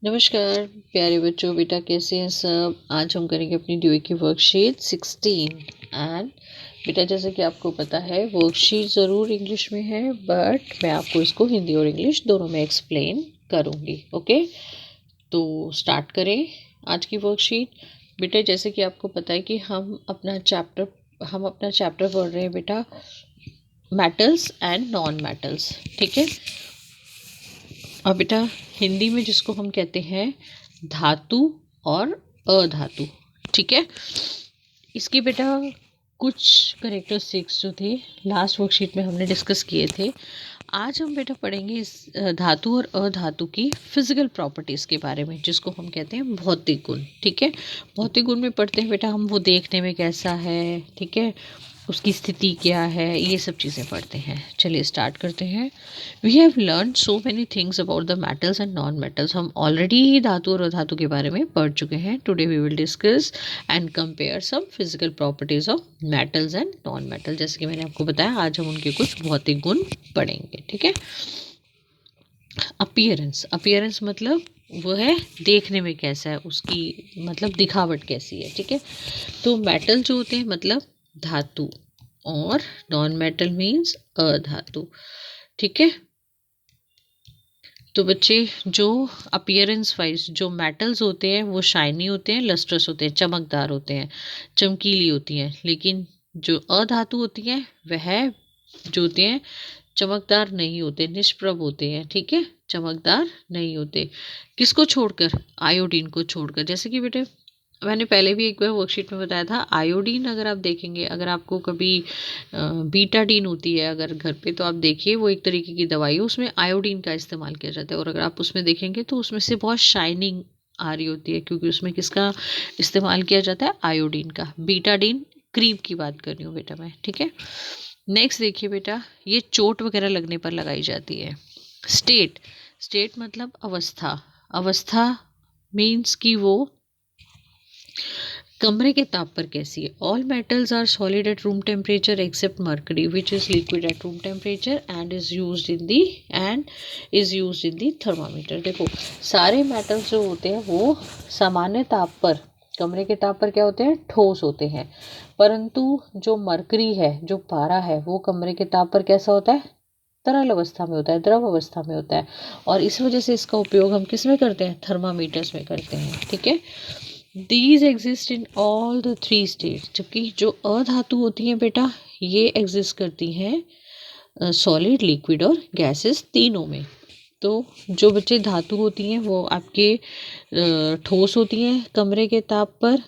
नमस्कार प्यारे बच्चों, बेटा कैसे हैं सब। आज हम करेंगे अपनी ड्यूई की वर्कशीट 16 एंड बेटा जैसे कि आपको पता है वर्कशीट ज़रूर इंग्लिश में है, बट मैं आपको इसको हिंदी और इंग्लिश दोनों में एक्सप्लेन करूँगी। ओके, तो स्टार्ट करें आज की वर्कशीट। बेटा जैसे कि आपको पता है कि हम अपना चैप्टर पढ़ रहे हैं बेटा, मेटल्स एंड नॉन मेटल्स। ठीक है, और बेटा हिंदी में जिसको हम कहते हैं धातु और अधातु। ठीक है, इसकी बेटा कुछ करेक्टरिस्टिक्स जो थे लास्ट वर्कशीट में हमने डिस्कस किए थे। आज हम बेटा पढ़ेंगे इस धातु और अधातु की फिजिकल प्रॉपर्टीज़ के बारे में, जिसको हम कहते हैं भौतिक गुण। ठीक है, भौतिक गुण में पढ़ते हैं बेटा हम वो देखने में कैसा है, ठीक है, उसकी स्थिति क्या है, ये सब चीज़ें पढ़ते हैं। चलिए स्टार्ट करते हैं। We have learn so many things about the metals and non metals. हम ऑलरेडी ही धातु और अधातु के बारे में पढ़ चुके हैं। Today we will discuss and compare some physical properties of metals and non metal. जैसे कि मैंने आपको बताया, आज हम उनके कुछ भौतिक गुण पढ़ेंगे। ठीक है, अपीयरेंस, अपीयरेंस मतलब वो है देखने में कैसा है, उसकी मतलब दिखावट कैसी है। ठीक है, तो मेटल जो होते हैं मतलब धातु, और नॉन मेटल मीन्स अधातु। ठीक है, तो बच्चे जो अपीयरेंस वाइज जो मेटल्स होते हैं वो शाइनी होते हैं, लस्ट्रस होते हैं, चमकदार होते हैं, चमकीली होती हैं। लेकिन जो अधातु होती हैं वह जो होते हैं चमकदार नहीं होते, निष्प्रभ होते हैं। ठीक है, चमकदार नहीं होते। किसको छोड़कर? आयोडीन को छोड़कर। जैसे कि बेटे मैंने पहले भी एक बार वर्कशीट में बताया था, आयोडीन अगर आप देखेंगे, अगर आपको कभी बीटाडीन होती है अगर घर पे, तो आप देखिए वो एक तरीके की दवाई है, उसमें आयोडीन का इस्तेमाल किया जाता है। और अगर आप उसमें देखेंगे तो उसमें से बहुत शाइनिंग आ रही होती है, क्योंकि उसमें किसका इस्तेमाल किया जाता है? आयोडीन का। बीटाडीन क्रीम की बात कर रही हूँ बेटा मैं। ठीक है, नेक्स्ट देखिए बेटा, ये चोट वगैरह लगने पर लगाई जाती है। स्टेट, स्टेट मतलब अवस्था। अवस्था मीन्स कि वो कमरे के ताप पर कैसी है। All metals are solid at room temperature except mercury which is liquid at room temperature and is used in the thermometer. देखो सारे मेटल्स जो होते हैं वो सामान्य ताप पर, कमरे के ताप पर क्या होते हैं? ठोस होते हैं। परंतु जो मरकरी है, जो पारा है, वो कमरे के ताप पर कैसा होता है? तरल अवस्था में होता है, द्रव अवस्था में होता है। और इस वजह से इसका उपयोग हम किस में करते हैं? थर्मामीटर्स में करते हैं। ठीक है, these exist in all the three states. जबकि जो अधातु होती हैं बेटा, ये एग्जिस्ट करती हैं सॉलिड, लिक्विड और गैसेस तीनों में। तो जो बच्चे धातु होती हैं वो आपके ठोस होती हैं कमरे के ताप पर,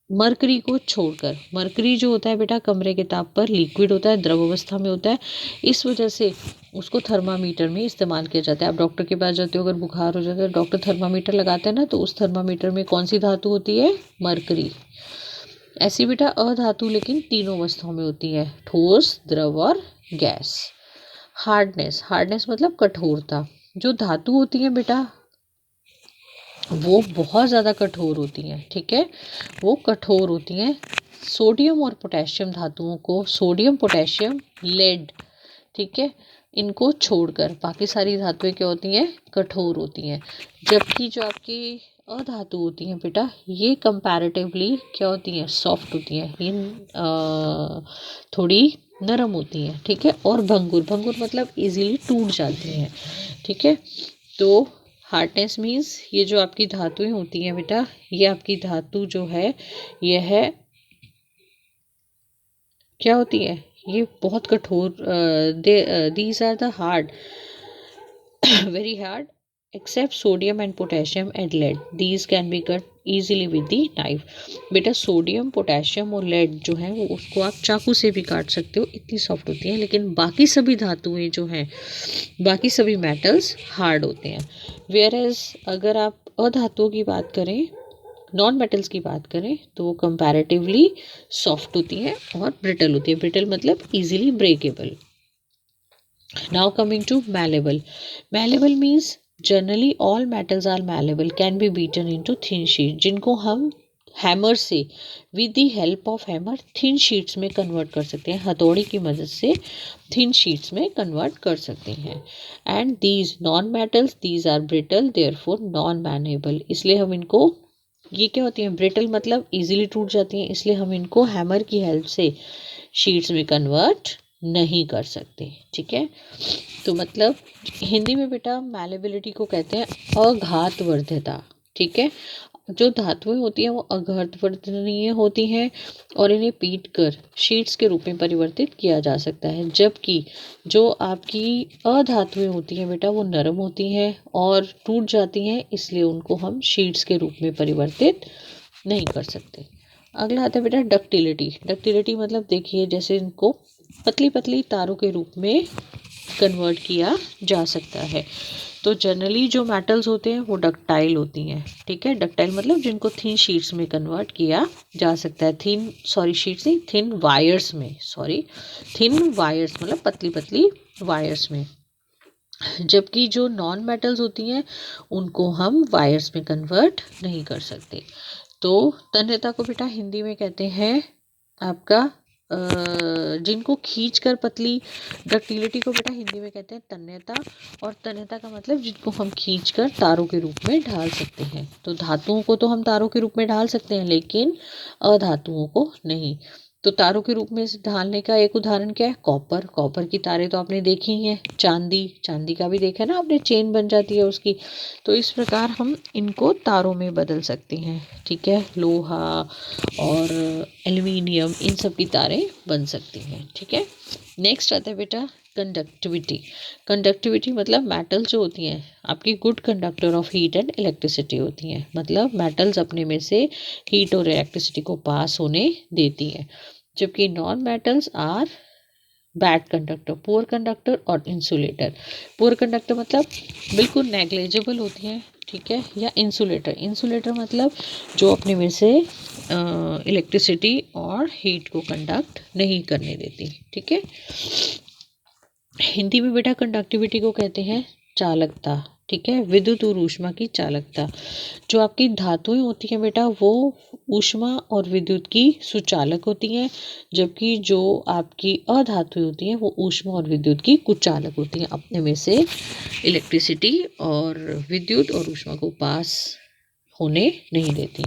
मरकरी को छोड़कर। मरकरी जो होता है बेटा कमरे के ताप पर लिक्विड होता है, द्रव अवस्था में होता है। इस वजह से उसको थर्मामीटर में इस्तेमाल किया जाता है। आप डॉक्टर के पास जाते हो, अगर बुखार हो जाता है, डॉक्टर थर्मामीटर लगाते हैं ना, तो उस थर्मामीटर में कौन सी धातु होती है? मरकरी। ऐसी बेटा अधातु लेकिन तीनों अवस्थाओं में होती है, ठोस, द्रव और गैस। हार्डनेस, हार्डनेस मतलब कठोरता। जो धातु होती है बेटा वो बहुत ज़्यादा कठोर होती हैं। ठीक है, वो कठोर होती हैं। सोडियम और पोटेशियम धातुओं को, सोडियम, पोटेशियम, लेड, ठीक है, इनको छोड़कर बाकी सारी धातुएं क्या होती हैं? कठोर होती हैं। जबकि जो आपकी अधातु होती हैं बेटा, ये कंपैरेटिवली क्या होती हैं? सॉफ्ट होती हैं, ये थोड़ी नरम होती हैं। ठीक है, और भंगुर, भंगुर मतलब इजीली टूट जाती हैं। ठीक है, तो हार्डनेस मीन्स ये जो आपकी धातुएं होती हैं बेटा, ये आपकी धातु जो है यह है क्या होती है? ये बहुत कठोर, these are the hard, very hard, except sodium and potassium and lead, these can be cut easily with the knife. बेटा सोडियम, पोटेशियम और लेड जो है वो उसको आप चाकू से भी काट सकते हो, इतनी सॉफ्ट होती हैं। लेकिन बाकी सभी धातुएं जो हैं, बाकी सभी मेटल्स हार्ड होते हैं। वेयर एज अगर आप अधातुओं की बात करें, नॉन मेटल्स की बात करें, तो वो कंपैरेटिवली सॉफ्ट होती हैं और ब्रिटल होती है। ब्रिटल मतलब easily breakable. Now coming to malleable. Malleable means generally all metals are malleable, can be beaten into thin sheet, जिनको हम हैमर से, with the help of hammer thin sheets में कन्वर्ट कर सकते हैं, हथौड़ी की मदद से थिन शीट्स में कन्वर्ट कर सकते हैं। And these non metals these are brittle therefore non malleable, इसलिए हम इनको, ये क्या होती हैं ब्रिटल मतलब इजीली टूट जाती हैं, इसलिए हम इनको हैमर की हेल्प से शीट्स में कन्वर्ट नहीं कर सकते। ठीक है, तो मतलब हिंदी में बेटा मैलेबिलिटी को कहते हैं अघातवर्ध्यता। ठीक है, जो धातुएं होती हैं वो अघातवर्धनीय होती हैं और इन्हें पीट कर शीट्स के रूप में परिवर्तित किया जा सकता है, जबकि जो आपकी अधातुएं होती हैं बेटा वो नरम होती हैं और टूट जाती हैं, इसलिए उनको हम शीट्स के रूप में परिवर्तित नहीं कर सकते। अगला आता है बेटा डक्टिलिटी। डक्टिलिटी मतलब देखिए जैसे इनको पतली पतली तारों के रूप में कन्वर्ट किया जा सकता है। तो जनरली जो मेटल्स होते हैं वो डक्टाइल होती हैं। ठीक है, डक्टाइल मतलब जिनको थिन शीट्स में कन्वर्ट किया जा सकता है, शीट्स नहीं, थिन वायर्स में, थिन वायर्स मतलब पतली पतली वायर्स में, जबकि जो नॉन मेटल्स होती हैं उनको हम वायर्स में कन्वर्ट नहीं कर सकते। तो तन्यता को बेटा हिंदी में कहते हैं आपका जिनको खींच कर पतली, डक्टिलिटी को बेटा हिंदी में कहते हैं तन्यता, और तन्यता का मतलब जिनको हम खींच कर तारों के रूप में ढाल सकते हैं। तो धातुओं को तो हम तारों के रूप में ढाल सकते हैं लेकिन अधातुओं को नहीं। तो तारों के रूप में ढालने का एक उदाहरण क्या है, कॉपर। कॉपर की तारें तो आपने देखी ही हैं। चांदी, चांदी का भी देखा है ना आपने, चेन बन जाती है उसकी। तो इस प्रकार हम इनको तारों में बदल सकते हैं। ठीक है, लोहा और एल्युमिनियम इन सब की तारें बन सकती हैं। ठीक है, नेक्स्ट आता है बेटा कंडक्टिविटी। कंडक्टिविटी मतलब मेटल जो होती हैं आपकी good conductor of heat and electricity होती हैं, मतलब मेटल्स अपने में से हीट और इलेक्ट्रिसिटी को पास होने देती हैं, जबकि non metals are bad conductor, poor conductor और इंसुलेटर। पुअर कंडक्टर मतलब बिल्कुल नेग्लेजिबल होती हैं। ठीक है, या इंसुलेटर, इंसुलेटर मतलब जो अपने में से इलेक्ट्रिसिटी और हीट को कंडक्ट नहीं करने देती। ठीक है, हिंदी में बेटा कंडक्टिविटी को कहते हैं चालकता। ठीक है, विद्युत और ऊष्मा की चालकता। जो आपकी धातुएं होती हैं बेटा वो ऊष्मा और विद्युत की सुचालक होती हैं, जबकि जो आपकी अधातुएं होती हैं वो ऊष्मा और विद्युत की कुचालक होती हैं, अपने में से इलेक्ट्रिसिटी और विद्युत और ऊष्मा को पास होने नहीं देती।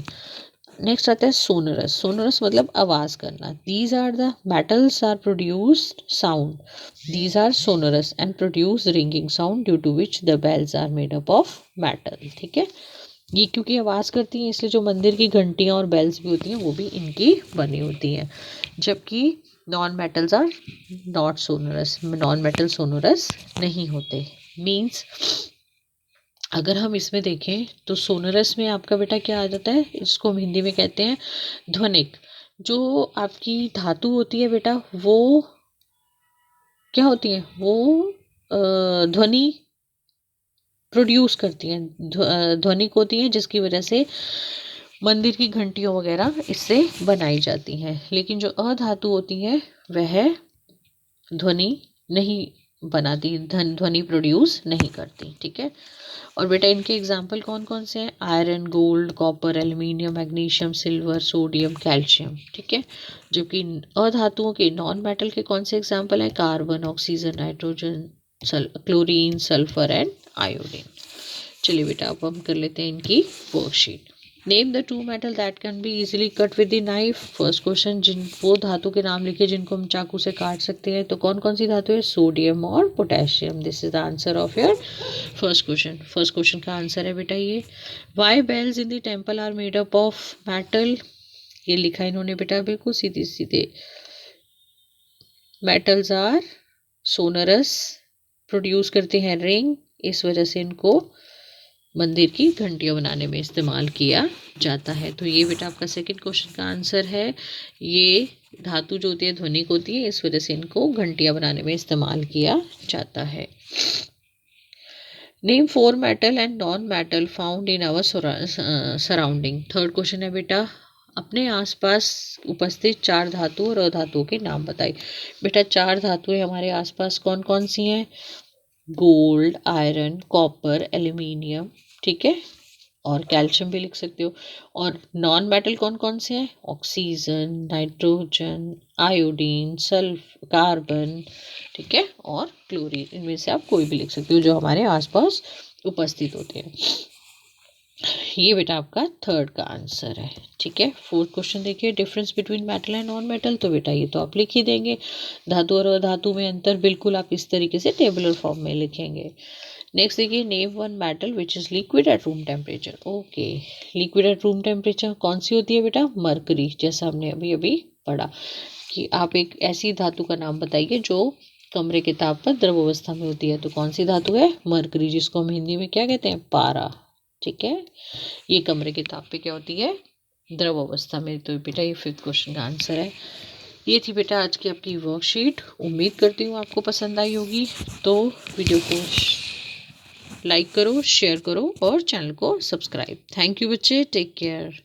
नेक्स्ट आता है सोनरस। सोनरस मतलब आवाज करना। These are the metals are produced sound, these are sonorous and produce ringing sound due to which the bells are made up of metal. ठीक है, ये क्योंकि आवाज़ करती हैं इसलिए जो मंदिर की घंटियाँ और बेल्स भी होती हैं वो भी इनकी बनी होती हैं, जबकि non metals are not sonorous, non metal sonorous नहीं होते। मीन्स अगर हम इसमें देखें तो सोनरस में आपका बेटा क्या आ जाता है, इसको हम हिंदी में कहते हैं ध्वनिक। जो आपकी धातु होती है बेटा वो क्या होती है, वो ध्वनि प्रोड्यूस करती हैं, ध्वनिक होती हैं, जिसकी वजह से मंदिर की घंटियों वगैरह इससे बनाई जाती हैं। लेकिन जो अधातु होती हैं वह ध्वनि नहीं बनाती, ध्वनि प्रोड्यूस नहीं करती। ठीक है, और बेटा इनके एग्जाम्पल कौन कौन से हैं, iron, gold, copper, aluminium, magnesium, silver, sodium, calcium. ठीक है, जबकि अधातुओं के, नॉन मेटल के कौन से एग्जाम्पल हैं, carbon, oxygen, nitrogen, chlorine, sulphur and iodine. चलिए बेटा अब हम कर लेते हैं इनकी worksheet. Name the two metal that can be easily cut with the knife. First question, जिन वो धातु के नाम लिखे जिनको हम चाकू से काट सकते हैं। तो कौन कौन सी धातु है, सोडियम और potassium. This is the answer of your first question. First question का आंसर है बेटा ये। Why bells in the temple are made up of metal. ये लिखा इन्होंने बेटा बिल्कुल सीधे सीधे, मेटल्स आर सोनरस, प्रोड्यूस करते हैं रिंग, इस वजह से इनको मंदिर की घंटियां बनाने में इस्तेमाल किया जाता है। तो ये बेटा आपका सेकंड क्वेश्चन का आंसर है। ये धातु जो होती है ध्वनिक होती है, इस वजह से इनको घंटियां बनाने में इस्तेमाल किया जाता है। Name 4 metal and non metal found in our surrounding. Third question है बेटा, अपने आसपास उपस्थित 4 धातु और अधातुओं के नाम बताइए। बेटा 4 धातुएं हमारे आसपास कौन कौन सी हैं, गोल्ड, आयरन, कॉपर, एल्यूमिनियम। ठीक है, और कैल्शियम भी लिख सकते हो। और नॉन मेटल कौन कौन से हैं? Oxygen, nitrogen, iodine, sulph, carbon, ठीक है, और क्लोरीन। इनमें से आप कोई भी लिख सकते हो जो हमारे आसपास उपस्थित होते हैं। ये बेटा आपका थर्ड का आंसर है। ठीक है, फोर्थ क्वेश्चन देखिए, difference between metal and non metal. तो बेटा ये तो आप लिख ही देंगे, धातु और अधातु में अंतर बिल्कुल आप इस तरीके से टेबुलर फॉर्म में लिखेंगे। नेक्स्ट देखिए, name one metal which is liquid at room temperature. Okay, liquid at room temperature कौन सी होती है बेटा? मरकरी, जैसा हमने अभी अभी पढ़ा कि आप एक ऐसी धातु का नाम बताइए जो कमरे के ताप पर द्रव अवस्था में होती है। तो कौन सी धातु है? मरकरी, जिसको हम हिंदी में क्या कहते हैं? पारा। ठीक है, ये कमरे के ताप पे क्या होती है? द्रव अवस्था में। तो बेटा ये फिफ्थ क्वेश्चन का आंसर है। ये थी बेटा आज की आपकी वर्कशीट। उम्मीद करती हूँ आपको पसंद आई होगी। तो वीडियो को लाइक करो, शेयर करो और चैनल को सब्सक्राइब। थैंक यू बच्चे, टेक केयर।